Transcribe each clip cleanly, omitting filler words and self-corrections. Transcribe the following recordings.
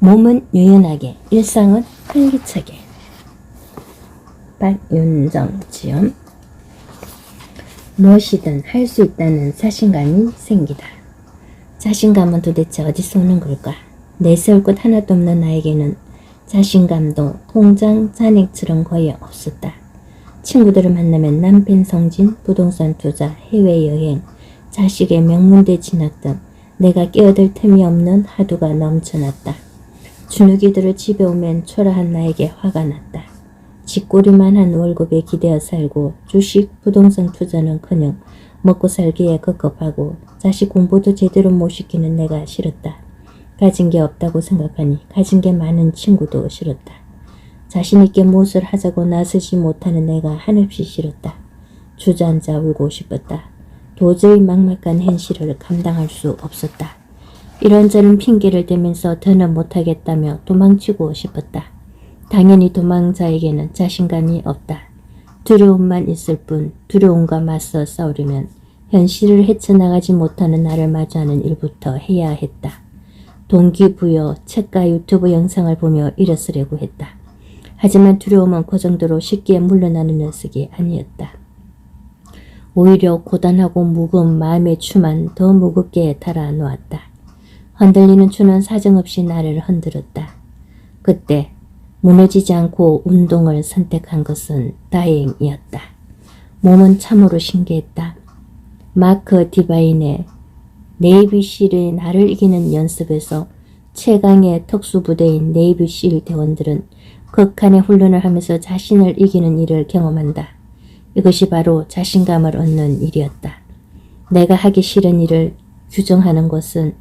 몸은 유연하게, 일상은 활기차게. 박윤정 지음. 무엇이든 할 수 있다는 자신감이 생기다. 자신감은 도대체 어디서 오는 걸까? 내세울 것 하나도 없는 나에게는 자신감도 통장 잔액처럼 거의 없었다. 친구들을 만나면 남편 성진, 부동산 투자, 해외여행, 자식의 명문대 진학 등 내가 끼어들 틈이 없는 하두가 넘쳐났다. 주눅이들을 집에 오면 초라한 나에게 화가 났다. 쥐꼬리만 한 월급에 기대어 살고 주식, 부동산 투자는커녕 먹고 살기에 급급하고 자식 공부도 제대로 못 시키는 내가 싫었다. 가진 게 없다고 생각하니 가진 게 많은 친구도 싫었다. 자신있게 무엇을 하자고 나서지 못하는 내가 한없이 싫었다. 주저앉아 울고 싶었다. 도저히 막막한 현실을 감당할 수 없었다. 이런저런 핑계를 대면서 더는 못하겠다며 도망치고 싶었다. 당연히 도망자에게는 자신감이 없다. 두려움만 있을 뿐 두려움과 맞서 싸우려면 현실을 헤쳐나가지 못하는 나를 마주하는 일부터 해야 했다. 동기부여, 책과 유튜브 영상을 보며 일어서려고 했다. 하지만 두려움은 그 정도로 쉽게 물러나는 녀석이 아니었다. 오히려 고단하고 무거운 마음의 추만 더 무겁게 달아놓았다. 흔들리는 추는 사정없이 나를 흔들었다. 그때 무너지지 않고 운동을 선택한 것은 다행이었다. 몸은 참으로 신기했다. 마크 디바인의 네이비실의 나를 이기는 연습에서 최강의 특수부대인 네이비실 대원들은 극한의 훈련을 하면서 자신을 이기는 일을 경험한다. 이것이 바로 자신감을 얻는 일이었다. 내가 하기 싫은 일을 규정하는 것은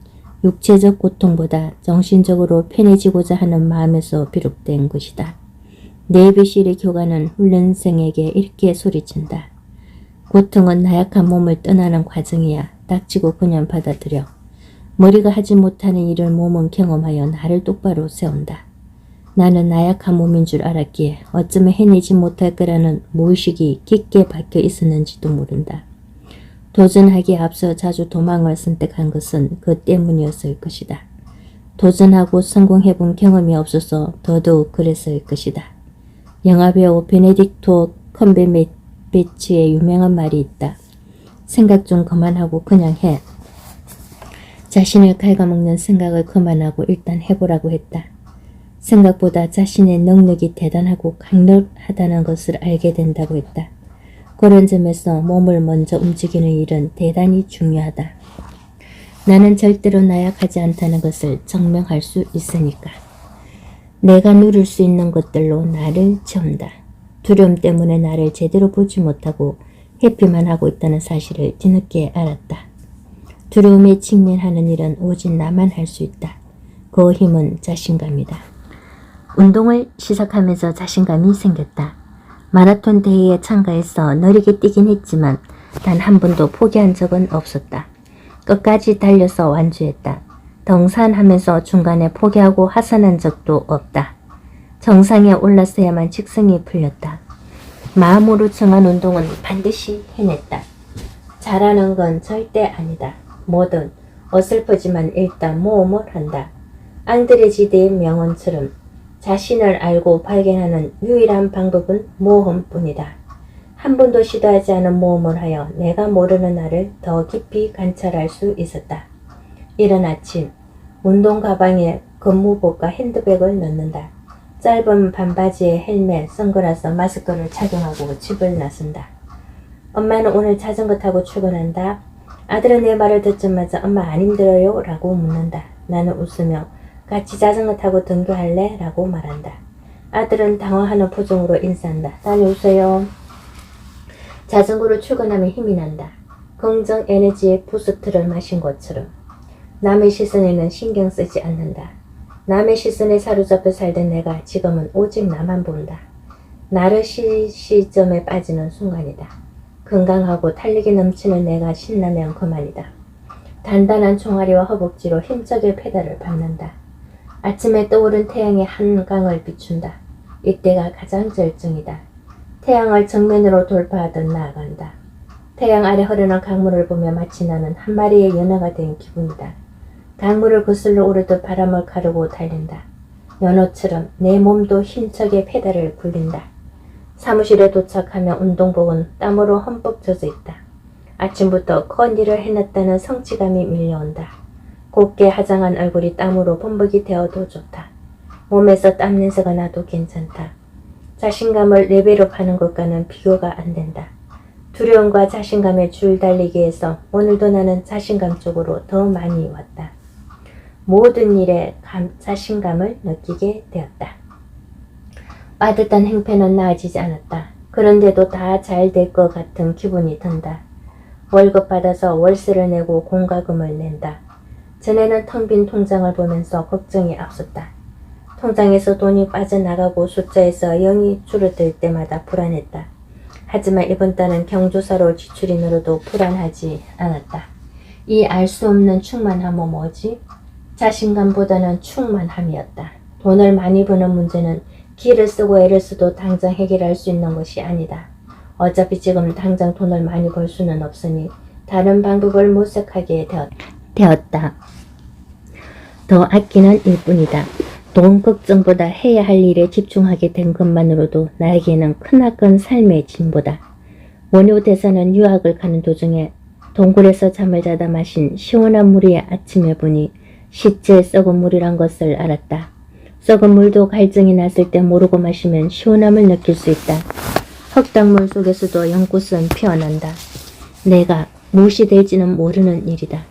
육체적 고통보다 정신적으로 편해지고자 하는 마음에서 비롯된 것이다. 네이비실의 교관은 훈련생에게 이렇게 소리친다. 고통은 나약한 몸을 떠나는 과정이야. 닥치고 그냥 받아들여. 머리가 하지 못하는 일을 몸은 경험하여 나를 똑바로 세운다. 나는 나약한 몸인 줄 알았기에 어쩌면 해내지 못할 거라는 무의식이 깊게 박혀 있었는지도 모른다. 도전하기에 앞서 자주 도망을 선택한 것은 그 때문이었을 것이다. 도전하고 성공해본 경험이 없어서 더더욱 그랬을 것이다. 영화배우 베네딕토 컴베배치의 유명한 말이 있다. 생각 좀 그만하고 그냥 해. 자신을 갉아먹는 생각을 그만하고 일단 해보라고 했다. 생각보다 자신의 능력이 대단하고 강력하다는 것을 알게 된다고 했다. 그런 점에서 몸을 먼저 움직이는 일은 대단히 중요하다. 나는 절대로 나약하지 않다는 것을 증명할 수 있으니까. 내가 누릴 수 있는 것들로 나를 채운다. 두려움 때문에 나를 제대로 보지 못하고 회피만 하고 있다는 사실을 뒤늦게 알았다. 두려움에 직면하는 일은 오직 나만 할 수 있다. 그 힘은 자신감이다. 운동을 시작하면서 자신감이 생겼다. 마라톤 대회에 참가해서 느리게 뛰긴 했지만 단 한 번도 포기한 적은 없었다. 끝까지 달려서 완주했다. 등산하면서 중간에 포기하고 하산한 적도 없다. 정상에 올라서야만 직성이 풀렸다. 마음으로 정한 운동은 반드시 해냈다. 잘하는 건 절대 아니다. 뭐든 어설프지만 일단 모험을 한다. 앙드레지드의 명언처럼 자신을 알고 발견하는 유일한 방법은 모험뿐이다. 한 번도 시도하지 않은 모험을 하여 내가 모르는 나를 더 깊이 관찰할 수 있었다. 이른 아침 운동 가방에 근무복과 핸드백을 넣는다. 짧은 반바지에 헬멧, 선글라스, 마스크를 착용하고 집을 나선다. 엄마는 오늘 자전거 타고 출근한다. 아들은 내 말을 듣자마자 엄마 안 힘들어요? 라고 묻는다. 나는 웃으며 같이 자전거 타고 등교할래? 라고 말한다. 아들은 당황하는 표정으로 인사한다. 다녀오세요. 자전거로 출근하면 힘이 난다. 긍정 에너지의 부스트를 마신 것처럼. 남의 시선에는 신경 쓰지 않는다. 남의 시선에 사로잡혀 살던 내가 지금은 오직 나만 본다. 나를 시점에 빠지는 순간이다. 건강하고 탄력이 넘치는 내가 신나면 그만이다. 단단한 종아리와 허벅지로 힘차게 페달을 밟는다. 아침에 떠오른 태양이 한강을 비춘다. 이때가 가장 절정이다. 태양을 정면으로 돌파하듯 나아간다. 태양 아래 흐르는 강물을 보며 마치 나는 한 마리의 연어가 된 기분이다. 강물을 거슬러 오르듯 바람을 가르고 달린다. 연어처럼 내 몸도 힘차게 페달을 굴린다. 사무실에 도착하면 운동복은 땀으로 흠뻑 젖어 있다. 아침부터 컨디를 해놨다는 성취감이 밀려온다. 곱게 화장한 얼굴이 땀으로 범벅이 되어도 좋다. 몸에서 땀 냄새가 나도 괜찮다. 자신감을 레벨업하는 것과는 비교가 안 된다. 두려움과 자신감에 줄 달리기 해서 오늘도 나는 자신감 쪽으로 더 많이 왔다. 모든 일에 자신감을 느끼게 되었다. 빠듯한 행패는 나아지지 않았다. 그런데도 다 잘 될 것 같은 기분이 든다. 월급 받아서 월세를 내고 공과금을 낸다. 전에는 텅 빈 통장을 보면서 걱정이 앞섰다. 통장에서 돈이 빠져나가고 숫자에서 0이 줄어들 때마다 불안했다. 하지만 이번 달은 경조사로 지출이 늘어도 불안하지 않았다. 이 알 수 없는 충만함은 뭐지? 자신감보다는 충만함이었다. 돈을 많이 버는 문제는 기를 쓰고 애를 써도 당장 해결할 수 있는 것이 아니다. 어차피 지금 당장 돈을 많이 벌 수는 없으니 다른 방법을 모색하게 되었다. 더 아끼는 일뿐이다. 돈 걱정보다 해야 할 일에 집중하게 된 것만으로도 나에게는 크나큰 삶의 진보다. 원효 대사는 유학을 가는 도중에 동굴에서 잠을 자다 마신 시원한 물이 아침에 보니 시체 썩은 물이란 것을 알았다. 썩은 물도 갈증이 났을 때 모르고 마시면 시원함을 느낄 수 있다. 흙탕물 속에서도 연꽃은 피어난다. 내가 무엇이 될지는 모르는 일이다.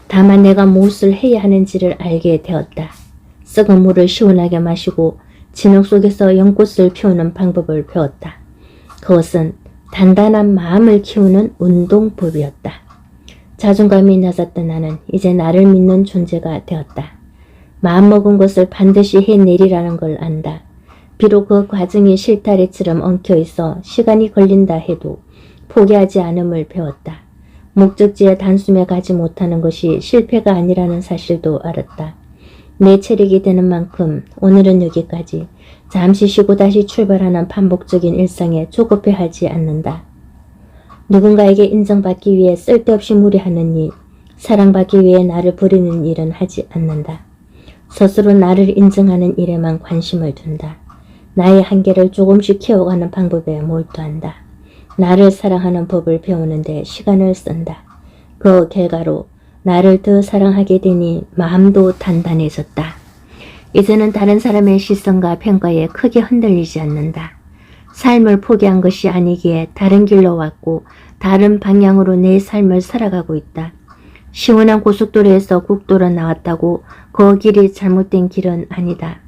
다만 내가 무엇을 해야 하는지를 알게 되었다. 썩은 물을 시원하게 마시고 진흙 속에서 연꽃을 피우는 방법을 배웠다. 그것은 단단한 마음을 키우는 운동법이었다. 자존감이 낮았던 나는 이제 나를 믿는 존재가 되었다. 마음먹은 것을 반드시 해내리라는 걸 안다. 비록 그 과정이 실타래처럼 엉켜있어 시간이 걸린다 해도 포기하지 않음을 배웠다. 목적지에 단숨에 가지 못하는 것이 실패가 아니라는 사실도 알았다. 내 체력이 되는 만큼 오늘은 여기까지, 잠시 쉬고 다시 출발하는 반복적인 일상에 조급해하지 않는다. 누군가에게 인정받기 위해 쓸데없이 무리하는 일, 사랑받기 위해 나를 버리는 일은 하지 않는다. 스스로 나를 인정하는 일에만 관심을 둔다. 나의 한계를 조금씩 키워가는 방법에 몰두한다. 나를 사랑하는 법을 배우는데 시간을 쓴다. 그 결과로 나를 더 사랑하게 되니 마음도 단단해졌다. 이제는 다른 사람의 시선과 평가에 크게 흔들리지 않는다. 삶을 포기한 것이 아니기에 다른 길로 왔고 다른 방향으로 내 삶을 살아가고 있다. 시원한 고속도로에서 국도로 나왔다고 그 길이 잘못된 길은 아니다.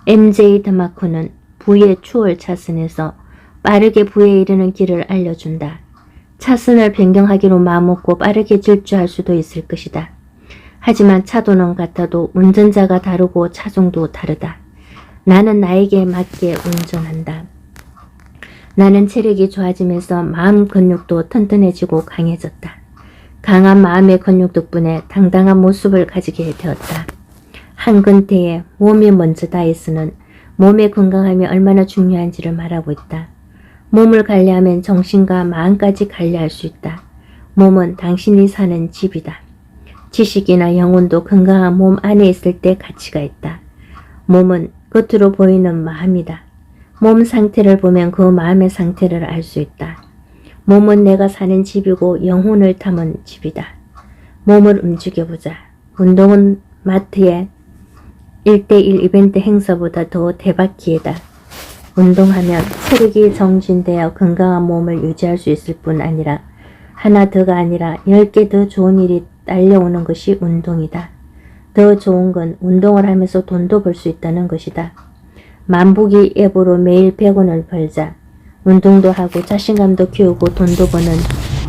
MJ 드마코는 부의 추월 차선에서 빠르게 부에 이르는 길을 알려준다. 차선을 변경하기로 마음먹고 빠르게 질주할 수도 있을 것이다. 하지만 차도는 같아도 운전자가 다르고 차종도 다르다. 나는 나에게 맞게 운전한다. 나는 체력이 좋아지면서 마음 근육도 튼튼해지고 강해졌다. 강한 마음의 근육 덕분에 당당한 모습을 가지게 되었다. 한 근태에 몸이 먼저다 에서는 몸의 건강함이 얼마나 중요한지를 말하고 있다. 몸을 관리하면 정신과 마음까지 관리할 수 있다. 몸은 당신이 사는 집이다. 지식이나 영혼도 건강한 몸 안에 있을 때 가치가 있다. 몸은 겉으로 보이는 마음이다. 몸 상태를 보면 그 마음의 상태를 알 수 있다. 몸은 내가 사는 집이고 영혼을 담은 집이다. 몸을 움직여보자. 운동은 마트의 1대1 이벤트 행사보다 더 대박 기회다. 운동하면 체력이 정진되어 건강한 몸을 유지할 수 있을 뿐 아니라 하나 더가 아니라 10개 더 좋은 일이 딸려오는 것이 운동이다. 더 좋은 건 운동을 하면서 돈도 벌 수 있다는 것이다. 만보기 앱으로 매일 100원을 벌자. 운동도 하고 자신감도 키우고 돈도 버는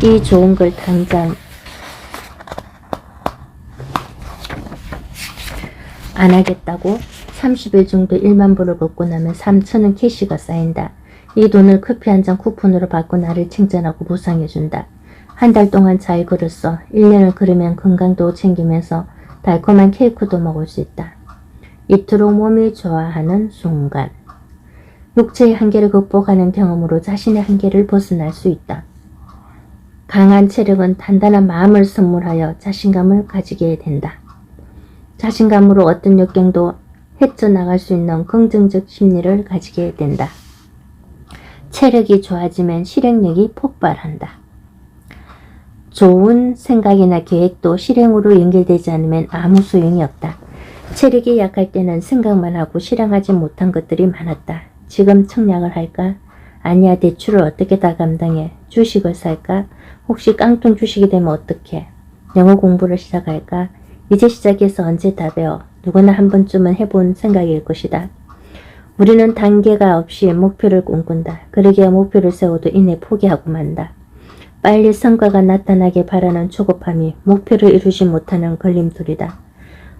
이 좋은 걸 당장 안 하겠다고? 30일 정도 1만 불을 걷고 나면 3,000원 캐시가 쌓인다. 이 돈을 커피 한 잔 쿠폰으로 받고 나를 칭찬하고 보상해준다. 한 달 동안 잘 걸었어. 1년을 걸으면 건강도 챙기면서 달콤한 케이크도 먹을 수 있다. 이토록 몸이 좋아하는 순간. 육체의 한계를 극복하는 경험으로 자신의 한계를 벗어날 수 있다. 강한 체력은 단단한 마음을 선물하여 자신감을 가지게 된다. 자신감으로 어떤 역경도 헤쳐나갈 수 있는 긍정적 심리를 가지게 된다. 체력이 좋아지면 실행력이 폭발한다. 좋은 생각이나 계획도 실행으로 연결되지 않으면 아무 소용이 없다. 체력이 약할 때는 생각만 하고 실행하지 못한 것들이 많았다. 지금 청약을 할까? 아니야, 대출을 어떻게 다 감당해? 주식을 살까? 혹시 깡통 주식이 되면 어떡해? 영어 공부를 시작할까? 이제 시작해서 언제 다 배워? 누구나 한 번쯤은 해본 생각일 것이다. 우리는 단계가 없이 목표를 꿈꾼다. 그러기에 목표를 세워도 이내 포기하고 만다. 빨리 성과가 나타나길 바라는 조급함이 목표를 이루지 못하는 걸림돌이다.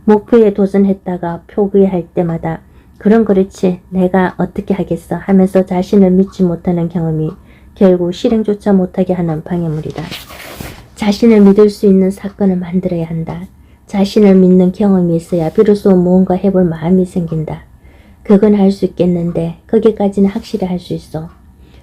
목표에 도전했다가 포기할 때마다 그런 그렇지 내가 어떻게 하겠어 하면서 자신을 믿지 못하는 경험이 결국 실행조차 못하게 하는 방해물이다. 자신을 믿을 수 있는 사건을 만들어야 한다. 자신을 믿는 경험이 있어야 비로소 무언가 해볼 마음이 생긴다. 그건 할 수 있겠는데 거기까지는 확실히 할 수 있어.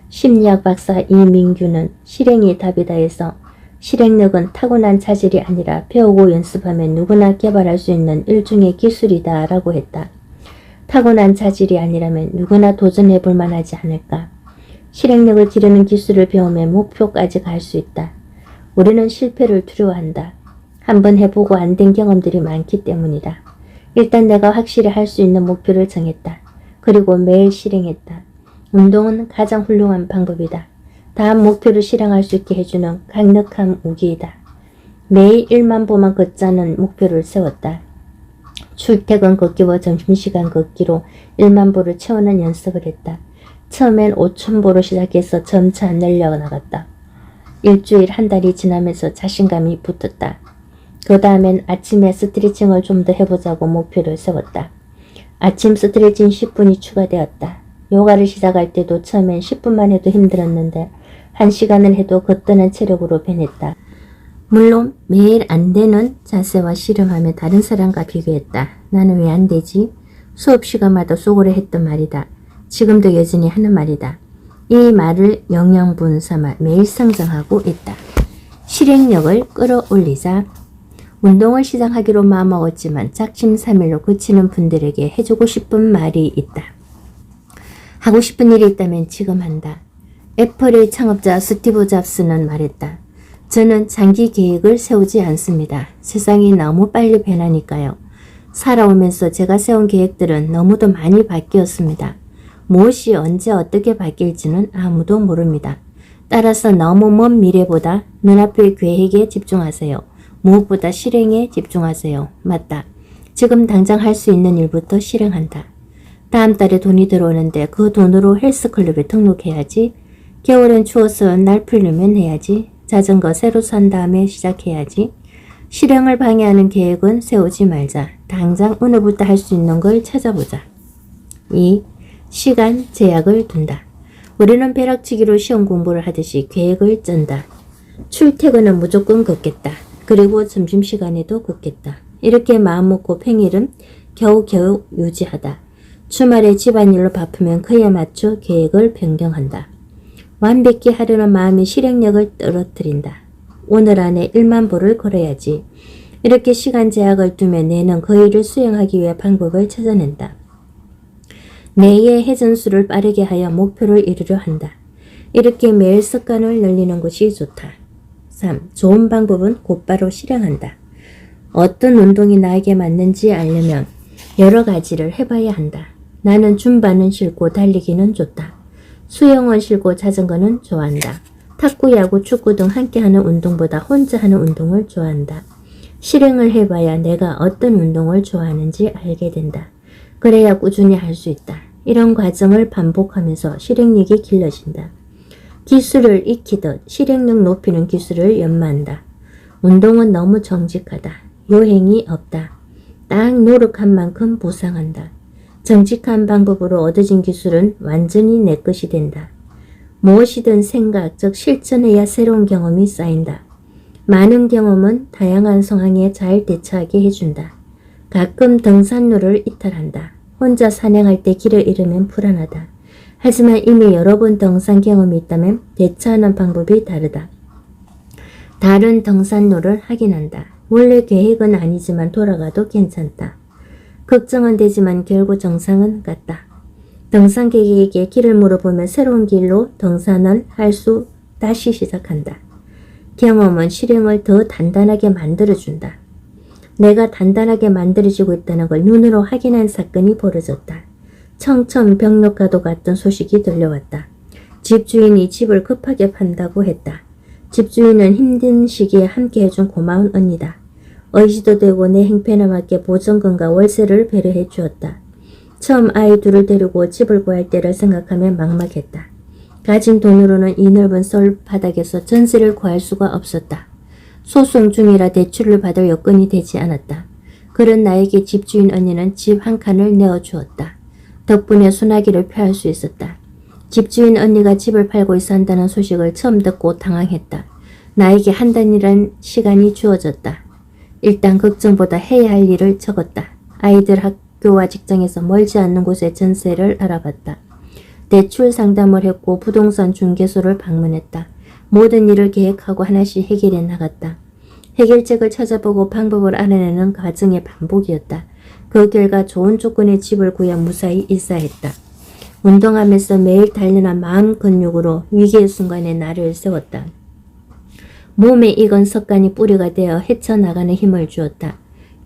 심리학 박사 이민규는 실행이 답이다 해서 실행력은 타고난 자질이 아니라 배우고 연습하면 누구나 개발할 수 있는 일종의 기술이다 라고 했다. 타고난 자질이 아니라면 누구나 도전해볼 만하지 않을까. 실행력을 기르는 기술을 배우면 목표까지 갈 수 있다. 우리는 실패를 두려워한다. 한번 해보고 안 된 경험들이 많기 때문이다. 일단 내가 확실히 할 수 있는 목표를 정했다. 그리고 매일 실행했다. 운동은 가장 훌륭한 방법이다. 다음 목표를 실행할 수 있게 해주는 강력한 무기이다. 매일 1만 보만 걷자는 목표를 세웠다. 출퇴근 걷기와 점심시간 걷기로 1만 보를 채우는 연습을 했다. 처음엔 5천 보로 시작해서 점차 늘려나갔다. 일주일 한 달이 지나면서 자신감이 붙었다. 그 다음엔 아침에 스트레칭을 좀 더 해보자고 목표를 세웠다. 아침 스트레칭 10분이 추가되었다. 요가를 시작할 때도 처음엔 10분만 해도 힘들었는데 1시간을 해도 걷더는 체력으로 변했다. 물론 매일 안 되는 자세와 씨름하며 다른 사람과 비교했다. 나는 왜 안 되지? 수업 시간마다 속으로 했던 말이다. 지금도 여전히 하는 말이다. 이 말을 영양분 삼아 매일 성장하고 있다. 실행력을 끌어올리자. 운동을 시작하기로 마음먹었지만 작심삼일로 그치는 분들에게 해주고 싶은 말이 있다. 하고 싶은 일이 있다면 지금 한다. 애플의 창업자 스티브 잡스는 말했다. 저는 장기 계획을 세우지 않습니다. 세상이 너무 빨리 변하니까요. 살아오면서 제가 세운 계획들은 너무도 많이 바뀌었습니다. 무엇이 언제 어떻게 바뀔지는 아무도 모릅니다. 따라서 너무 먼 미래보다 눈앞의 계획에 집중하세요. 무엇보다 실행에 집중하세요. 맞다. 지금 당장 할 수 있는 일부터 실행한다. 다음 달에 돈이 들어오는데 그 돈으로 헬스클럽에 등록해야지. 겨울엔 추워서 날 풀려면 해야지. 자전거 새로 산 다음에 시작해야지. 실행을 방해하는 계획은 세우지 말자. 당장 오늘부터 할 수 있는 걸 찾아보자. 2. 시간 제약을 둔다. 우리는 벼락치기로 시험 공부를 하듯이 계획을 짠다. 출퇴근은 무조건 걷겠다. 그리고 점심시간에도 걷겠다. 이렇게 마음먹고 평일은 겨우겨우 유지하다. 주말에 집안일로 바쁘면 그에 맞춰 계획을 변경한다. 완벽히 하려는 마음이 실행력을 떨어뜨린다. 오늘 안에 1만 보를 걸어야지. 이렇게 시간 제약을 두면 뇌는 그 일을 수행하기 위해 방법을 찾아낸다. 뇌의 회전수를 빠르게 하여 목표를 이루려 한다. 이렇게 매일 습관을 늘리는 것이 좋다. 3. 좋은 방법은 곧바로 실행한다. 어떤 운동이 나에게 맞는지 알려면 여러 가지를 해봐야 한다. 나는 줌바는 싫고 달리기는 좋다. 수영은 싫고 자전거는 좋아한다. 탁구, 야구, 축구 등 함께하는 운동보다 혼자 하는 운동을 좋아한다. 실행을 해봐야 내가 어떤 운동을 좋아하는지 알게 된다. 그래야 꾸준히 할 수 있다. 이런 과정을 반복하면서 실행력이 길러진다. 기술을 익히듯 실행력 높이는 기술을 연마한다. 운동은 너무 정직하다. 요행이 없다. 딱 노력한 만큼 보상한다. 정직한 방법으로 얻어진 기술은 완전히 내 것이 된다. 무엇이든 생각, 즉 실천해야 새로운 경험이 쌓인다. 많은 경험은 다양한 상황에 잘 대처하게 해준다. 가끔 등산로를 이탈한다. 혼자 산행할 때 길을 잃으면 불안하다. 하지만 이미 여러 번 등산 경험이 있다면 대처하는 방법이 다르다. 다른 등산로를 확인한다. 원래 계획은 아니지만 돌아가도 괜찮다. 걱정은 되지만 결국 정상은 갔다. 등산객에게 길을 물어보면 새로운 길로 등산을 할 수 다시 시작한다. 경험은 실행을 더 단단하게 만들어준다. 내가 단단하게 만들어지고 있다는 걸 눈으로 확인한 사건이 벌어졌다. 청천벽력과도 같은 소식이 들려왔다. 집주인이 집을 급하게 판다고 했다. 집주인은 힘든 시기에 함께 해준 고마운 언니다. 의지도 되고 내 행편에 맞게 보증금과 월세를 배려해 주었다. 처음 아이 둘을 데리고 집을 구할 때를 생각하며 막막했다. 가진 돈으로는 이 넓은 서울 바닥에서 전세를 구할 수가 없었다. 소송 중이라 대출을 받을 여건이 되지 않았다. 그런 나에게 집주인 언니는 집 한 칸을 내어주었다. 덕분에 소나기를 피할 수 있었다. 집주인 언니가 집을 팔고 있어 한다는 소식을 처음 듣고 당황했다. 나에게 한 달이란 시간이 주어졌다. 일단 걱정보다 해야 할 일을 적었다. 아이들 학교와 직장에서 멀지 않는 곳에 전세를 알아봤다. 대출 상담을 했고 부동산 중개소를 방문했다. 모든 일을 계획하고 하나씩 해결해 나갔다. 해결책을 찾아보고 방법을 알아내는 과정의 반복이었다. 그 결과 좋은 조건의 집을 구해 무사히 입사했다. 운동하면서 매일 단련한 마음 근육으로 위기의 순간에 나를 세웠다. 몸에 익은 습관이 뿌리가 되어 헤쳐나가는 힘을 주었다.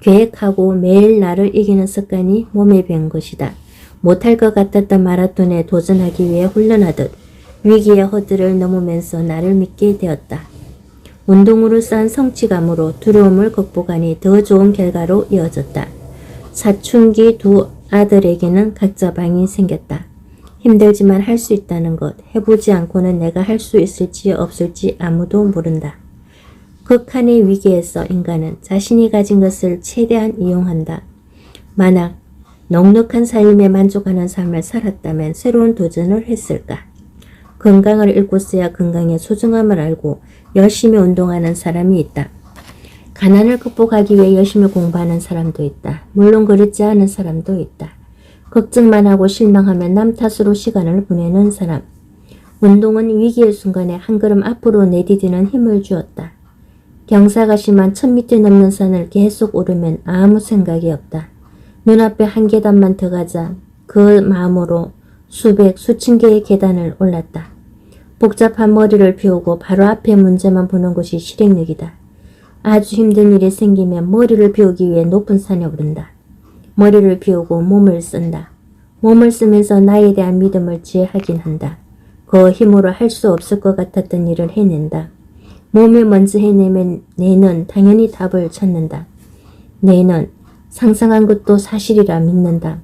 계획하고 매일 나를 이기는 습관이 몸에 밴 것이다. 못할 것 같았던 마라톤에 도전하기 위해 훈련하듯 위기의 허들을 넘으면서 나를 믿게 되었다. 운동으로 쌓은 성취감으로 두려움을 극복하니 더 좋은 결과로 이어졌다. 사춘기 두 아들에게는 각자 방이 생겼다. 힘들지만 할 수 있다는 것, 해보지 않고는 내가 할 수 있을지 없을지 아무도 모른다. 극한의 위기에서 인간은 자신이 가진 것을 최대한 이용한다. 만약 넉넉한 삶에 만족하는 삶을 살았다면 새로운 도전을 했을까? 건강을 잃고서야 건강의 소중함을 알고 열심히 운동하는 사람이 있다. 가난을 극복하기 위해 열심히 공부하는 사람도 있다. 물론 그렇지 않은 사람도 있다. 걱정만 하고 실망하면 남 탓으로 시간을 보내는 사람. 운동은 위기의 순간에 한 걸음 앞으로 내디디는 힘을 주었다. 경사가 심한 1000m 넘는 산을 계속 오르면 아무 생각이 없다. 눈앞에 한 계단만 더 가자 그 마음으로 수백, 수천 개의 계단을 올랐다. 복잡한 머리를 비우고 바로 앞에 문제만 보는 것이 실행력이다. 아주 힘든 일이 생기면 머리를 비우기 위해 높은 산에 오른다. 머리를 비우고 몸을 쓴다. 몸을 쓰면서 나에 대한 믿음을 지혜하긴 한다. 그 힘으로 할 수 없을 것 같았던 일을 해낸다. 몸을 먼저 해내면 뇌는 당연히 답을 찾는다. 뇌는 상상한 것도 사실이라 믿는다.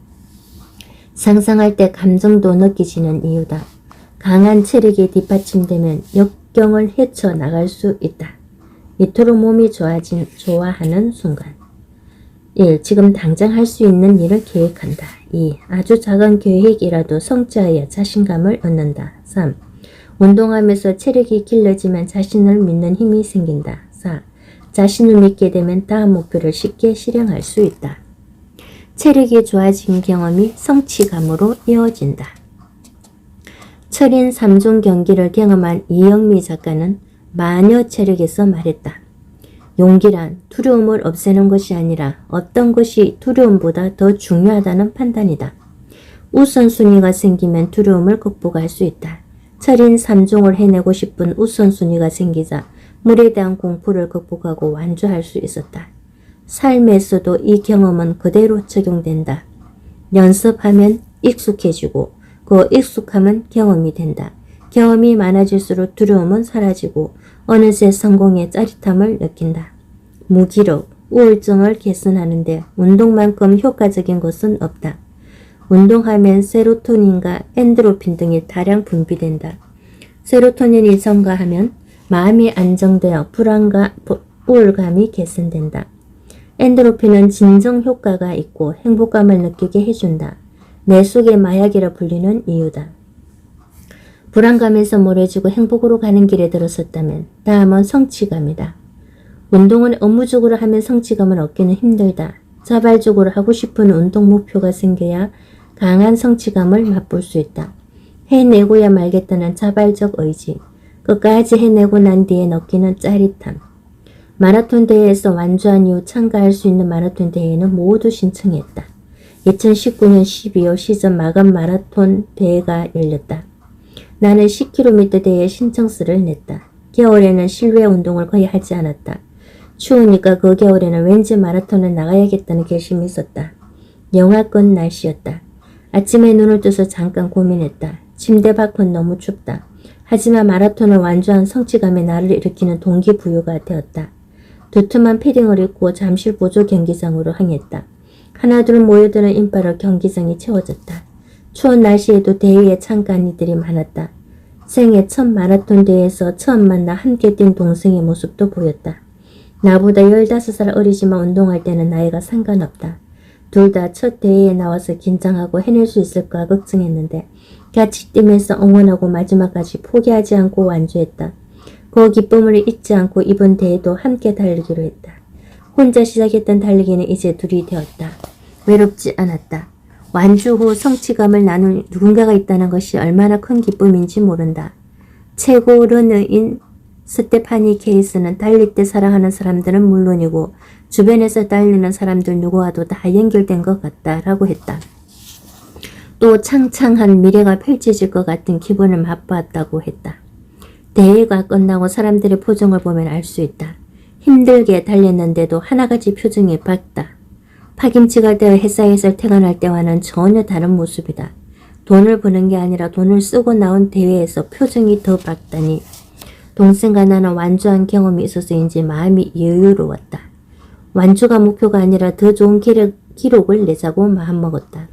상상할 때 감정도 느껴지는 이유다. 강한 체력이 뒷받침되면 역경을 헤쳐나갈 수 있다. 이토록 몸이 좋아하는 순간. 1. 지금 당장 할 수 있는 일을 계획한다. 2. 아주 작은 계획이라도 성취하여 자신감을 얻는다. 3. 운동하면서 체력이 길러지면 자신을 믿는 힘이 생긴다. 4. 자신을 믿게 되면 다음 목표를 쉽게 실행할 수 있다. 체력이 좋아진 경험이 성취감으로 이어진다. 철인 3종 경기를 경험한 이영미 작가는 마녀 체력에서 말했다. 용기란 두려움을 없애는 것이 아니라 어떤 것이 두려움보다 더 중요하다는 판단이다. 우선순위가 생기면 두려움을 극복할 수 있다. 철인 3종을 해내고 싶은 우선순위가 생기자 물에 대한 공포를 극복하고 완주할 수 있었다. 삶에서도 이 경험은 그대로 적용된다. 연습하면 익숙해지고 그 익숙함은 경험이 된다. 경험이 많아질수록 두려움은 사라지고 어느새 성공의 짜릿함을 느낀다. 무기력, 우울증을 개선하는 데 운동만큼 효과적인 것은 없다. 운동하면 세로토닌과 엔도르핀 등이 다량 분비된다. 세로토닌이 증가하면 마음이 안정되어 불안과 우울감이 개선된다. 엔도르핀은 진정 효과가 있고 행복감을 느끼게 해준다. 내 속의 마약이라 불리는 이유다. 불안감에서 멀어지고 행복으로 가는 길에 들어섰다면 다음은 성취감이다. 운동은 업무적으로 하면 성취감을 얻기는 힘들다. 자발적으로 하고 싶은 운동 목표가 생겨야 강한 성취감을 맛볼 수 있다. 해내고야 말겠다는 자발적 의지, 끝까지 해내고 난 뒤에 느끼는 짜릿함. 마라톤 대회에서 완주한 이후 참가할 수 있는 마라톤 대회는 모두 신청했다. 2019년 12월 시즌 마감 마라톤 대회가 열렸다. 나는 10km 대회 신청서를 냈다. 겨울에는 실외 운동을 거의 하지 않았다. 추우니까 그 겨울에는 왠지 마라톤을 나가야겠다는 결심이 있었다. 영하권 날씨였다. 아침에 눈을 떠서 잠깐 고민했다. 침대 밖은 너무 춥다. 하지만 마라톤을 완주한 성취감이 나를 일으키는 동기부여가 되었다. 두툼한 패딩을 입고 잠실 보조 경기장으로 향했다. 하나둘 모여드는 인파로 경기장이 채워졌다. 추운 날씨에도 대회에 참가한 이들이 많았다. 생애 첫 마라톤 대회에서 처음 만나 함께 뛴 동생의 모습도 보였다. 나보다 15살 어리지만 운동할 때는 나이가 상관없다. 둘 다 첫 대회에 나와서 긴장하고 해낼 수 있을까 걱정했는데 같이 뛰면서 응원하고 마지막까지 포기하지 않고 완주했다. 그 기쁨을 잊지 않고 이번 대회도 함께 달리기로 했다. 혼자 시작했던 달리기는 이제 둘이 되었다. 외롭지 않았다. 완주 후 성취감을 나눌 누군가가 있다는 것이 얼마나 큰 기쁨인지 모른다. 최고 러너인 스테파니 케이스는 달릴 때 사랑하는 사람들은 물론이고 주변에서 달리는 사람들 누구와도 다 연결된 것 같다라고 했다. 또 창창한 미래가 펼쳐질 것 같은 기분을 맛보았다고 했다. 대회가 끝나고 사람들의 표정을 보면 알 수 있다. 힘들게 달렸는데도 하나같이 표정이 밝다. 파김치가 되어 회사에서 퇴근할 때와는 전혀 다른 모습이다. 돈을 버는 게 아니라 돈을 쓰고 나온 대회에서 표정이 더 밝다니 동생과 나는 완주한 경험이 있어서인지 마음이 여유로웠다. 완주가 목표가 아니라 더 좋은 기록을 내자고 마음먹었다.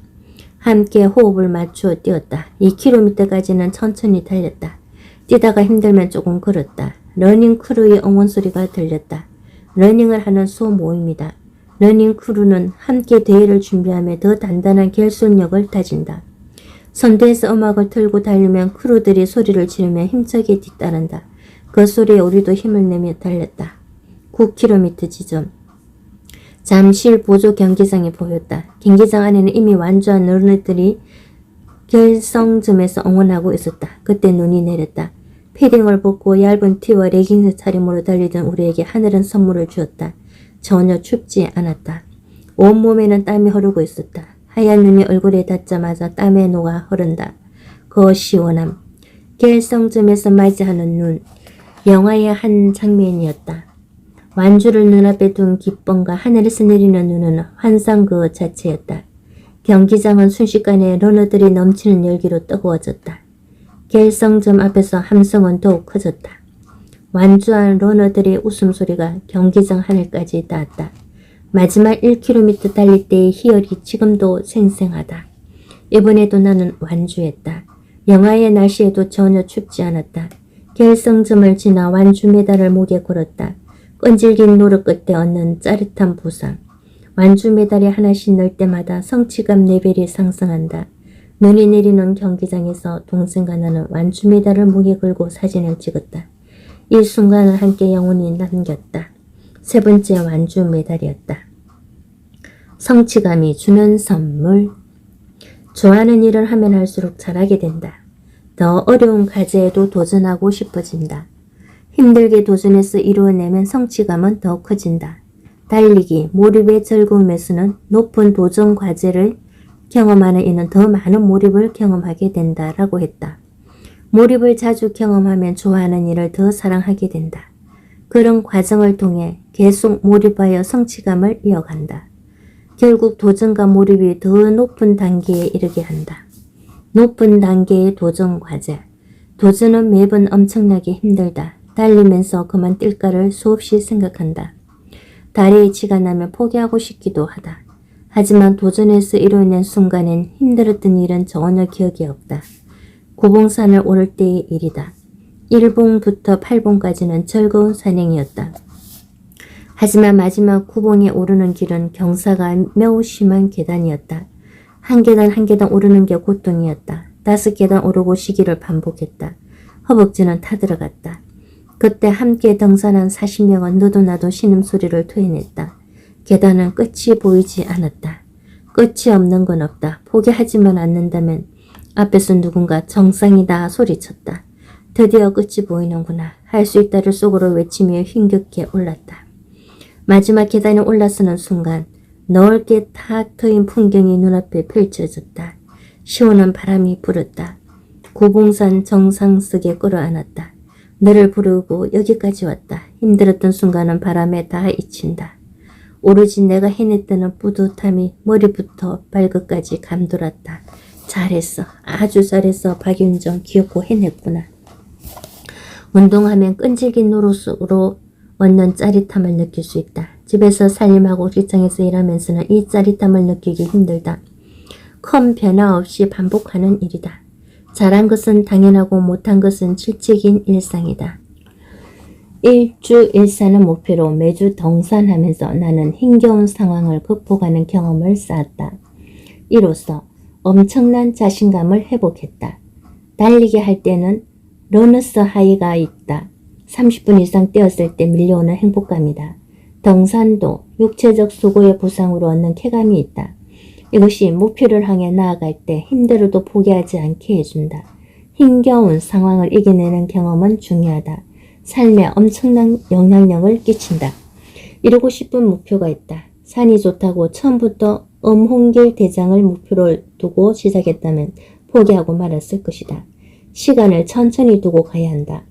함께 호흡을 맞추어 뛰었다. 2km까지는 천천히 달렸다. 뛰다가 힘들면 조금 걸었다. 러닝 크루의 응원 소리가 들렸다. 러닝을 하는 소모임이다. 러닝 크루는 함께 대회를 준비하며 더 단단한 결속력을 다진다. 선두에서 음악을 틀고 달리면 크루들이 소리를 지르며 힘차게 뒤따른다. 그 소리에 우리도 힘을 내며 달렸다. 9km 지점. 잠실 보조 경기장이 보였다. 경기장 안에는 이미 완주한 러너들이 결성점에서 응원하고 있었다. 그때 눈이 내렸다. 패딩을 벗고 얇은 티와 레깅스 차림으로 달리던 우리에게 하늘은 선물을 주었다. 전혀 춥지 않았다. 온몸에는 땀이 흐르고 있었다. 하얀 눈이 얼굴에 닿자마자 땀에 녹아 흐른다. 그 시원함. 결성점에서 맞이하는 눈. 영화의 한 장면이었다. 완주를 눈앞에 둔 기쁨과 하늘에서 내리는 눈은 환상 그 자체였다. 경기장은 순식간에 러너들이 넘치는 열기로 뜨거워졌다. 결성점 앞에서 함성은 더욱 커졌다. 완주한 러너들의 웃음소리가 경기장 하늘까지 닿았다. 마지막 1km 달릴 때의 희열이 지금도 생생하다. 이번에도 나는 완주했다. 영하의 날씨에도 전혀 춥지 않았다. 결성점을 지나 완주 메달을 목에 걸었다. 끈질긴 노력 끝에 얻는 짜릿한 보상. 완주 메달이 하나씩 넣을 때마다 성취감 레벨이 상승한다. 눈이 내리는 경기장에서 동생과 나는 완주 메달을 목에 걸고 사진을 찍었다. 이 순간을 함께 영원히 남겼다. 세 번째 완주 메달이었다. 성취감이 주는 선물. 좋아하는 일을 하면 할수록 잘하게 된다. 더 어려운 과제에도 도전하고 싶어진다. 힘들게 도전해서 이루어내면 성취감은 더 커진다. 달리기, 몰입의 즐거움에서는 높은 도전 과제를 경험하는 이는 더 많은 몰입을 경험하게 된다라고 했다. 몰입을 자주 경험하면 좋아하는 일을 더 사랑하게 된다. 그런 과정을 통해 계속 몰입하여 성취감을 이어간다. 결국 도전과 몰입이 더 높은 단계에 이르게 한다. 높은 단계의 도전 과제. 도전은 매번 엄청나게 힘들다. 달리면서 그만 뛸까를 수없이 생각한다. 다리에 치가 나면 포기하고 싶기도 하다. 하지만 도전해서 이뤄낸 순간엔 힘들었던 일은 전혀 기억이 없다. 구봉산을 오를 때의 일이다. 1봉부터 8봉까지는 즐거운 산행이었다. 하지만 마지막 9봉에 오르는 길은 경사가 매우 심한 계단이었다. 한 계단 한 계단 오르는 게 고통이었다. 5계단 오르고 시기를 반복했다. 허벅지는 타들어갔다. 그때 함께 등산한 40명은 너도 나도 신음소리를 토해냈다. 계단은 끝이 보이지 않았다. 끝이 없는 건 없다. 포기하지만 않는다면 앞에서 누군가 정상이다 소리쳤다. 드디어 끝이 보이는구나. 할 수 있다를 속으로 외치며 힘겹게 올랐다. 마지막 계단에 올라서는 순간 넓게 탁 트인 풍경이 눈앞에 펼쳐졌다. 시원한 바람이 불었다. 고봉산 정상석에 끌어안았다. 너를 부르고 여기까지 왔다. 힘들었던 순간은 바람에 다 잊힌다. 오로지 내가 해냈다는 뿌듯함이 머리부터 발끝까지 감돌았다. 잘했어. 아주 잘했어. 박윤정. 귀엽고 해냈구나. 운동하면 끈질긴 노릇으로 얻는 짜릿함을 느낄 수 있다. 집에서 살림하고 직장에서 일하면서는 이 짜릿함을 느끼기 힘들다. 큰 변화 없이 반복하는 일이다. 잘한 것은 당연하고 못한 것은 질책인 일상이다. 일주일사는 목표로 매주 등산하면서 나는 힘겨운 상황을 극복하는 경험을 쌓았다. 이로써 엄청난 자신감을 회복했다. 달리기 할 때는 러너스 하이가 있다. 30분 이상 뛰었을 때 밀려오는 행복감이다. 등산도 육체적 수고의 보상으로 얻는 쾌감이 있다. 이것이 목표를 향해 나아갈 때 힘들어도 포기하지 않게 해준다. 힘겨운 상황을 이겨내는 경험은 중요하다. 삶에 엄청난 영향력을 끼친다. 이루고 싶은 목표가 있다. 산이 좋다고 처음부터 엄홍길 대장을 목표로 두고 시작했다면 포기하고 말았을 것이다. 시간을 천천히 두고 가야 한다.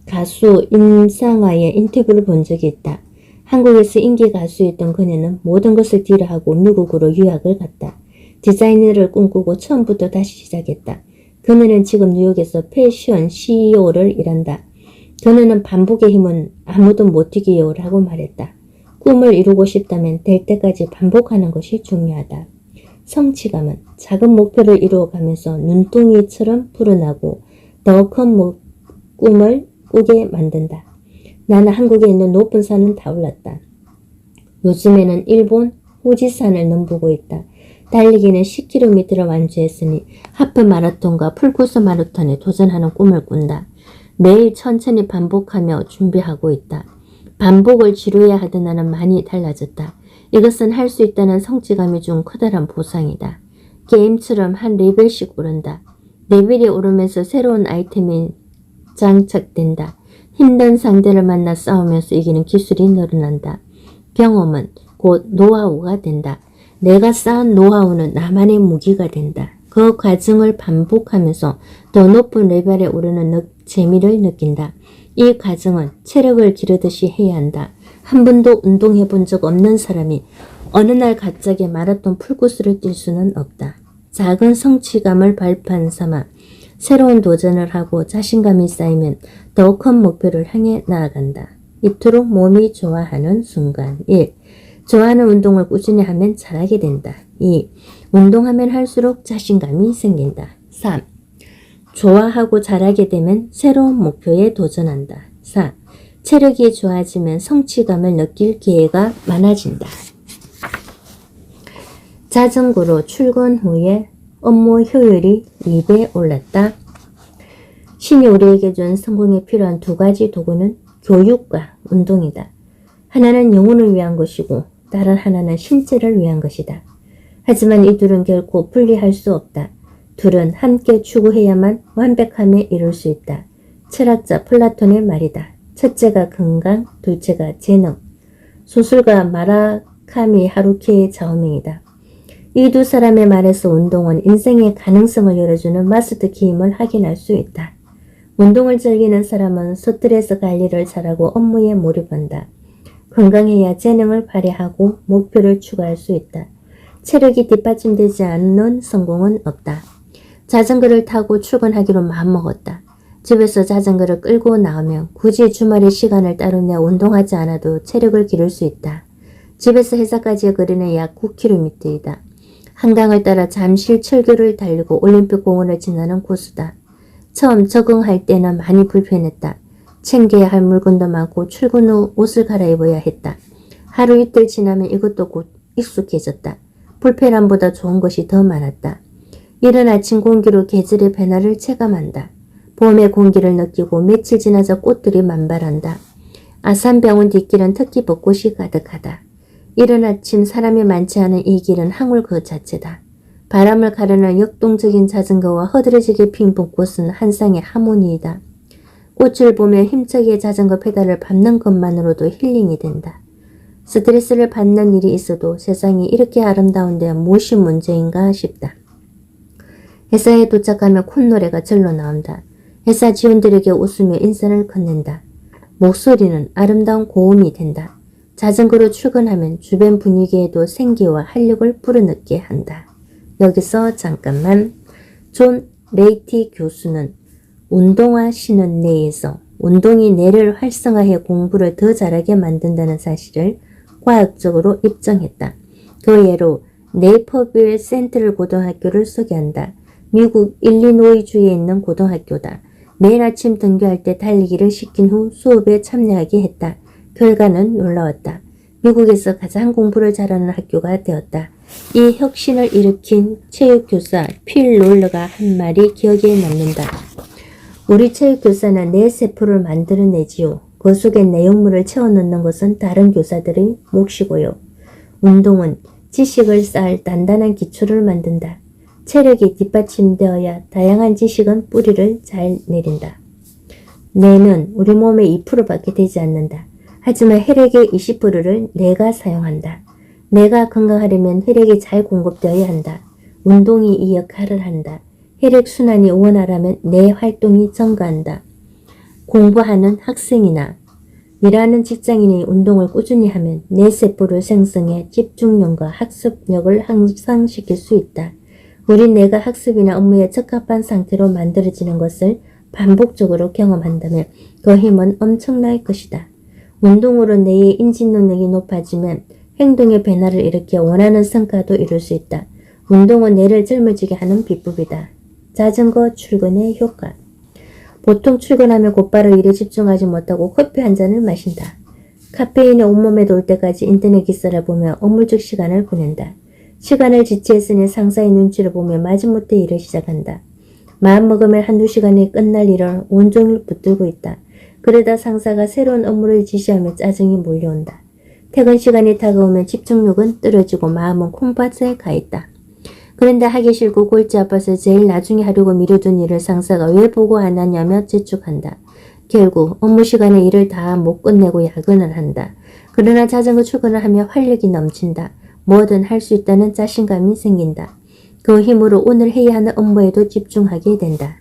가수 임상아의 인터뷰를 본 적이 있다. 한국에서 인기 가수였던 그녀는 모든 것을 뒤로하고 미국으로 유학을 갔다. 디자이너를 꿈꾸고 처음부터 다시 시작했다. 그녀는 지금 뉴욕에서 패션 CEO를 일한다. 그녀는 반복의 힘은 아무도 못 이기요 라고 말했다. 꿈을 이루고 싶다면 될 때까지 반복하는 것이 중요하다. 성취감은 작은 목표를 이루어가면서 눈둥이처럼 불어나고 더 큰 꿈을 꾸게 만든다. 나는 한국에 있는 높은 산은 다 올랐다. 요즘에는 일본 후지산을 넘보고 있다. 달리기는 10km를 완주했으니 하프 마라톤과 풀코스 마라톤에 도전하는 꿈을 꾼다. 매일 천천히 반복하며 준비하고 있다. 반복을 지루해 하던 나는 많이 달라졌다. 이것은 할 수 있다는 성취감이 준 커다란 보상이다. 게임처럼 한 레벨씩 오른다. 레벨이 오르면서 새로운 아이템이 장착된다. 힘든 상대를 만나 싸우면서 이기는 기술이 늘어난다. 경험은 곧 노하우가 된다. 내가 쌓은 노하우는 나만의 무기가 된다. 그 과정을 반복하면서 더 높은 레벨에 오르는 재미를 느낀다. 이 과정은 체력을 기르듯이 해야 한다. 한 번도 운동해 본 적 없는 사람이 어느 날 갑자기 마라톤 풀코스를 뛸 수는 없다. 작은 성취감을 발판 삼아 새로운 도전을 하고 자신감이 쌓이면 더 큰 목표를 향해 나아간다. 이토록 몸이 좋아하는 순간. 1. 좋아하는 운동을 꾸준히 하면 잘하게 된다. 2. 운동하면 할수록 자신감이 생긴다. 3. 좋아하고 잘하게 되면 새로운 목표에 도전한다. 4. 체력이 좋아지면 성취감을 느낄 기회가 많아진다. 자전거로 출근 후에 업무 효율이 2배 올랐다. 신이 우리에게 준 성공에 필요한 두 가지 도구는 교육과 운동이다. 하나는 영혼을 위한 것이고 다른 하나는 신체를 위한 것이다. 하지만 이 둘은 결코 분리할 수 없다. 둘은 함께 추구해야만 완벽함에 이룰 수 있다. 철학자 플라톤의 말이다. 첫째가 건강, 둘째가 재능. 소설가 마라카미 하루키의 좌우명이다. 이 두 사람의 말에서 운동은 인생의 가능성을 열어주는 마스터 키임을 확인할 수 있다. 운동을 즐기는 사람은 스트레스 관리를 잘하고 업무에 몰입한다. 건강해야 재능을 발휘하고 목표를 추구할 수 있다. 체력이 뒷받침되지 않는 성공은 없다. 자전거를 타고 출근하기로 마음먹었다. 집에서 자전거를 끌고 나오면 굳이 주말에 시간을 따로 내 운동하지 않아도 체력을 기를 수 있다. 집에서 회사까지의 거리는 약 9km이다. 한강을 따라 잠실 철교를 달리고 올림픽 공원을 지나는 코스다. 처음 적응할 때는 많이 불편했다. 챙겨야 할 물건도 많고 출근 후 옷을 갈아입어야 했다. 하루 이틀 지나면 이것도 곧 익숙해졌다. 불편함보다 좋은 것이 더 많았다. 이른 아침 공기로 계절의 변화를 체감한다. 봄의 공기를 느끼고 며칠 지나자 꽃들이 만발한다. 아산병원 뒷길은 특히 벚꽃이 가득하다. 이른 아침 사람이 많지 않은 이 길은 항울 그 자체다. 바람을 가르는 역동적인 자전거와 허드레지게 핀 벚꽃은 한 쌍의 하모니이다. 꽃을 보며 힘차게 자전거 페달을 밟는 것만으로도 힐링이 된다. 스트레스를 받는 일이 있어도 세상이 이렇게 아름다운데 무엇이 문제인가 싶다. 회사에 도착하면 콧노래가 절로 나온다. 회사 직원들에게 웃으며 인사를 건넨다. 목소리는 아름다운 고음이 된다. 자전거로 출근하면 주변 분위기에도 생기와 활력을 불어넣게 한다. 여기서 잠깐만. 존 레이티 교수는 운동화 신은 뇌에서 운동이 뇌를 활성화해 공부를 더 잘하게 만든다는 사실을 과학적으로 입증했다. 그 예로 네이퍼빌 센트럴 고등학교를 소개한다. 미국 일리노이주에 있는 고등학교다. 매일 아침 등교할 때 달리기를 시킨 후 수업에 참여하게 했다. 결과는 놀라웠다. 미국에서 가장 공부를 잘하는 학교가 되었다. 이 혁신을 일으킨 체육교사 필 롤러가 한 말이 기억에 남는다. 우리 체육교사는 내 세포를 만들어내지요. 그 속에 내용물을 채워넣는 것은 다른 교사들의 몫이고요. 운동은 지식을 쌓을 단단한 기초를 만든다. 체력이 뒷받침되어야 다양한 지식은 뿌리를 잘 내린다. 뇌는 우리 몸의 2%밖에 되지 않는다. 하지만 혈액의 20%를 뇌가 사용한다. 뇌가 건강하려면 혈액이 잘 공급되어야 한다. 운동이 이 역할을 한다. 혈액순환이 원활하면 뇌 활동이 증가한다. 공부하는 학생이나 일하는 직장인이 운동을 꾸준히 하면 뇌세포를 생성해 집중력과 학습력을 향상시킬 수 있다. 우리 뇌가 학습이나 업무에 적합한 상태로 만들어지는 것을 반복적으로 경험한다면 그 힘은 엄청날 것이다. 운동으로 뇌의 인지 능력이 높아지면 행동의 변화를 일으켜 원하는 성과도 이룰 수 있다. 운동은 뇌를 젊어지게 하는 비법이다. 자전거 출근의 효과. 보통 출근하면 곧바로 일에 집중하지 못하고 커피 한 잔을 마신다. 카페인이 온몸에 돌 때까지 인터넷 기사를 보며 업무적 시간을 보낸다. 시간을 지체했으니 상사의 눈치를 보며 마지못해 일을 시작한다. 마음먹으면 한두 시간에 끝날 일을 온종일 붙들고 있다. 그러다 상사가 새로운 업무를 지시하며 짜증이 몰려온다. 퇴근 시간이 다가오면 집중력은 떨어지고 마음은 콩밭에 가 있다. 그런데 하기 싫고 골치 아파서 제일 나중에 하려고 미뤄둔 일을 상사가 왜 보고 안 하냐며 재촉한다. 결국 업무 시간에 일을 다 못 끝내고 야근을 한다. 그러나 자전거 출근을 하며 활력이 넘친다. 뭐든 할 수 있다는 자신감이 생긴다. 그 힘으로 오늘 해야 하는 업무에도 집중하게 된다.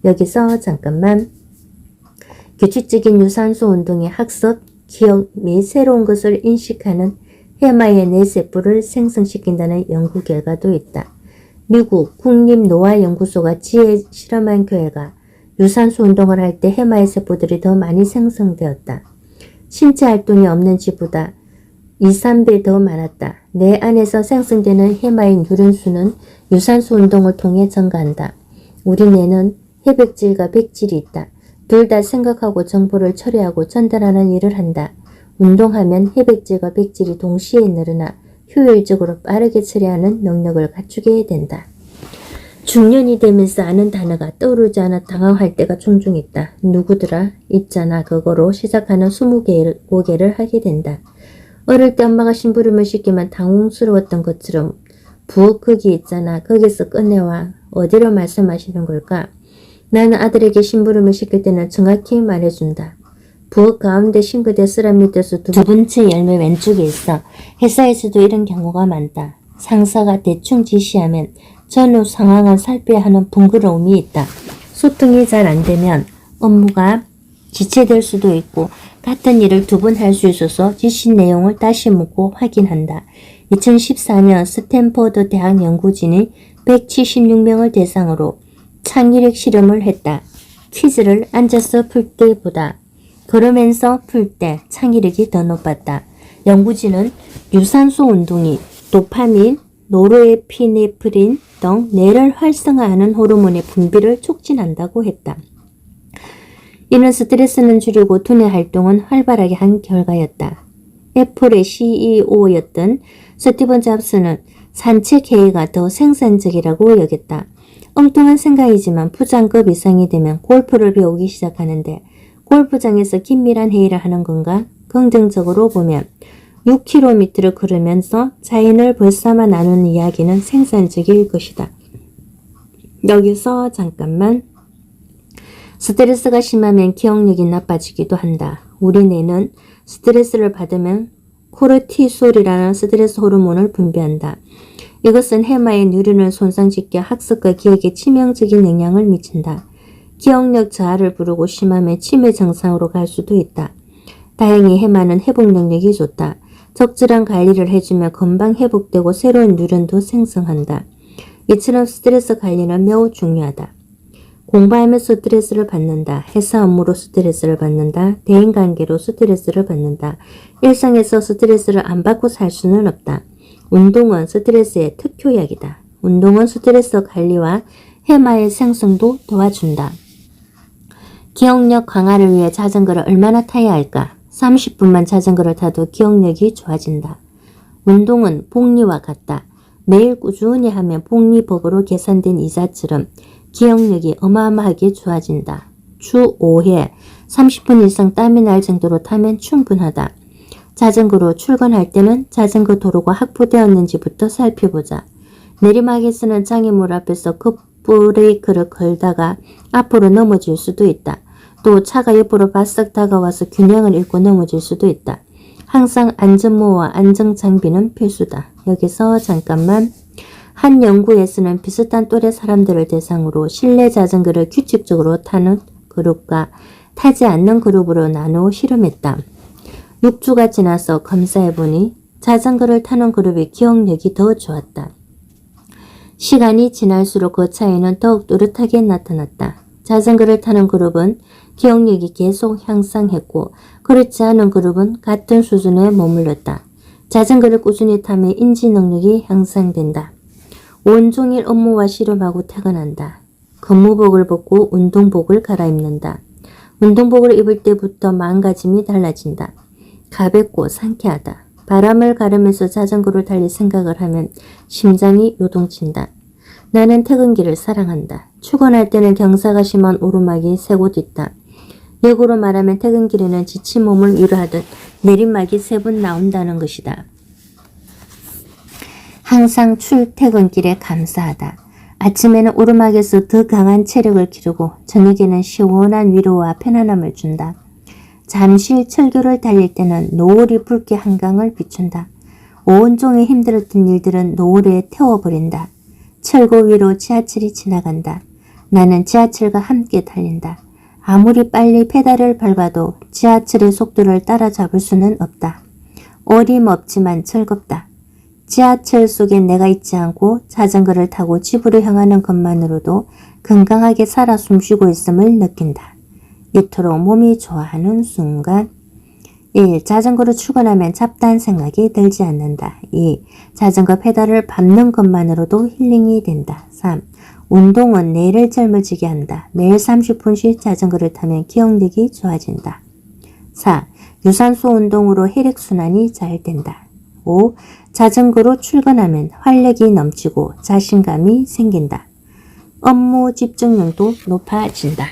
여기서 잠깐만. 규칙적인 유산소 운동의 학습, 기억 및 새로운 것을 인식하는 해마의 뇌세포를 생성시킨다는 연구 결과도 있다. 미국 국립노화연구소가 지혜 실험한 결과 유산소 운동을 할 때 해마의 세포들이 더 많이 생성되었다. 신체 활동이 없는 쥐보다 2~3배 더 많았다. 뇌 안에서 생성되는 해마의 뉴런수는 유산소 운동을 통해 증가한다. 우리 뇌는 해백질과 백질이 있다. 둘 다 생각하고 정보를 처리하고 전달하는 일을 한다. 운동하면 해백질과 백질이 동시에 늘어나 효율적으로 빠르게 처리하는 능력을 갖추게 된다. 중년이 되면서 아는 단어가 떠오르지 않아 당황할 때가 종종 있다. 누구더라? 있잖아. 그거로 시작하는 20개를 하게 된다. 어릴 때 엄마가 심부름을 시키면 당황스러웠던 것처럼 부엌 거기 있잖아. 거기서 꺼내와. 어디로 말씀하시는 걸까? 나는 아들에게 심부름을 시킬 때는 정확히 말해준다. 부엌 가운데 싱크대 쓰람 밑에서 두 번째 열매 왼쪽에 있어. 회사에서도 이런 경우가 많다. 상사가 대충 지시하면 전후 상황을 살펴야 하는 번거로움이 있다. 소통이 잘 안되면 업무가 지체될 수도 있고 같은 일을 두 번 할 수 있어서 지시 내용을 다시 묻고 확인한다. 2014년 스탠퍼드 대학 연구진이 176명을 대상으로 창의력 실험을 했다. 퀴즈를 앉아서 풀 때보다 걸으면서 풀 때 창의력이 더 높았다. 연구진은 유산소 운동이 도파민, 노르에피네프린 등 뇌를 활성화하는 호르몬의 분비를 촉진한다고 했다. 이는 스트레스는 줄이고 두뇌 활동은 활발하게 한 결과였다. 애플의 CEO였던 스티븐 잡스는 산책회의가 더 생산적이라고 여겼다. 엉뚱한 생각이지만 부장급 이상이 되면 골프를 배우기 시작하는데 골프장에서 긴밀한 회의를 하는 건가? 긍정적으로 보면 6km를 걸으면서 자연을 벌삼아 나누는 이야기는 생산적일 것이다. 여기서 잠깐만. 스트레스가 심하면 기억력이 나빠지기도 한다. 우리 뇌는 스트레스를 받으면 코르티솔이라는 스트레스 호르몬을 분비한다. 이것은 해마의 뉴런을 손상시켜 학습과 기억에 치명적인 영향을 미친다. 기억력 저하를 부르고 심하면 치매 증상으로 갈 수도 있다. 다행히 해마는 회복 능력이 좋다. 적절한 관리를 해주면 금방 회복되고 새로운 뉴런도 생성한다. 이처럼 스트레스 관리는 매우 중요하다. 공부하면서 스트레스를 받는다. 회사 업무로 스트레스를 받는다. 대인관계로 스트레스를 받는다. 일상에서 스트레스를 안 받고 살 수는 없다. 운동은 스트레스의 특효약이다. 운동은 스트레스 관리와 해마의 생성도 도와준다. 기억력 강화를 위해 자전거를 얼마나 타야 할까? 30분만 자전거를 타도 기억력이 좋아진다. 운동은 복리와 같다. 매일 꾸준히 하면 복리법으로 계산된 이자처럼 기억력이 어마어마하게 좋아진다. 주 5회 30분 이상 땀이 날 정도로 타면 충분하다. 자전거로 출근할 때는 자전거 도로가 확보되었는지부터 살펴보자. 내리막에서는 장애물 앞에서 급브레이크를 걸다가 앞으로 넘어질 수도 있다. 또 차가 옆으로 바싹 다가와서 균형을 잃고 넘어질 수도 있다. 항상 안전모와 안전장비는 필수다. 여기서 잠깐만. 한 연구에서는 비슷한 또래 사람들을 대상으로 실내 자전거를 규칙적으로 타는 그룹과 타지 않는 그룹으로 나누어 실험했다. 6주가 지나서 검사해보니 자전거를 타는 그룹의 기억력이 더 좋았다. 시간이 지날수록 그 차이는 더욱 뚜렷하게 나타났다. 자전거를 타는 그룹은 기억력이 계속 향상했고 그렇지 않은 그룹은 같은 수준에 머물렀다. 자전거를 꾸준히 타면 인지 능력이 향상된다. 온종일 업무와 씨름하고 퇴근한다. 근무복을 벗고 운동복을 갈아입는다. 운동복을 입을 때부터 마음가짐이 달라진다. 가볍고 상쾌하다. 바람을 가르면서 자전거를 달릴 생각을 하면 심장이 요동친다. 나는 퇴근길을 사랑한다. 출근할 때는 경사가 심한 오르막이 세 곳 있다. 역으로 말하면 퇴근길에는 지친 몸을 위로하듯 내리막이 3번 나온다는 것이다. 항상 출퇴근길에 감사하다. 아침에는 오르막에서 더 강한 체력을 기르고 저녁에는 시원한 위로와 편안함을 준다. 잠시 철교를 달릴 때는 노을이 붉게 한강을 비춘다. 온종일 힘들었던 일들은 노을에 태워버린다. 철고 위로 지하철이 지나간다. 나는 지하철과 함께 달린다. 아무리 빨리 페달을 밟아도 지하철의 속도를 따라잡을 수는 없다. 어림없지만 즐겁다. 지하철 속에 내가 있지 않고 자전거를 타고 집으로 향하는 것만으로도 건강하게 살아 숨쉬고 있음을 느낀다. 이토록 몸이 좋아하는 순간. 1. 자전거로 출근하면 잡다한 생각이 들지 않는다. 2. 자전거 페달을 밟는 것만으로도 힐링이 된다. 3. 운동은 뇌를 젊어지게 한다. 매일 30분씩 자전거를 타면 기억력이 좋아진다. 4. 유산소 운동으로 혈액순환이 잘 된다. 5. 자전거로 출근하면 활력이 넘치고 자신감이 생긴다. 업무 집중력도 높아진다.